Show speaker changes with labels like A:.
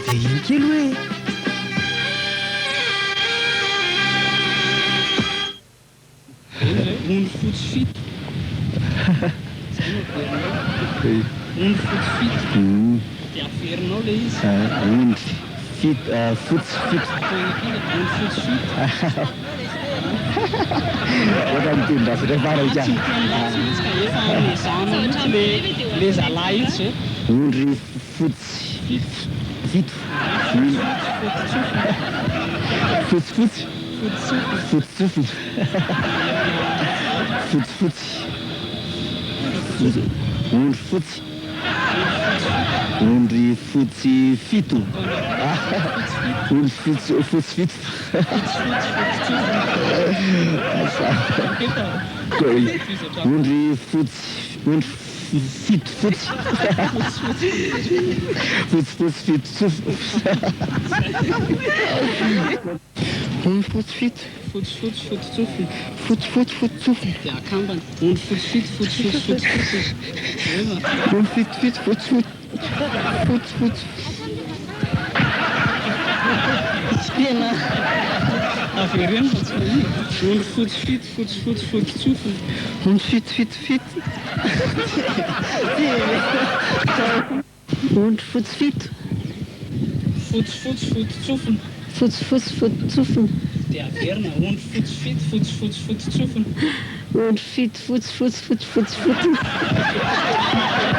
A: Dia iny kely hoe
B: Ondry fotsifito. Ondry fotsifito. Dia averinao le izy.
A: Ondry fotsifito.
B: Ondry fotsifito.
A: Efa mitendrazatra faraka
B: Tsy mitendrazitra ka efa amezana mihitsy le zalahy itsy zay.
A: Ondry fotsifito. Fotsifotsy. Fotsitsofina. Fotsifotsy. Ondry fotsy. Ondry fotsifito. Ondry fotsifito. Ondry fito fotsy. Fotsifotsy. Ondry fotsifito.
B: Fotsifotsy.
A: Fotsifotsy.
B: Dia akambana. Ondry fotsifito.
A: Ondry fitofito. Fotsifotsy.
B: Tena avereno fa tsy mahino. Ondry fotsifito.
A: Ondry fitofito. Ondry fotsifito.
B: Fotsifotsy.
A: Fotsifotsy.
B: Dia averina. Ondry fotsifito.
A: Ondry fito.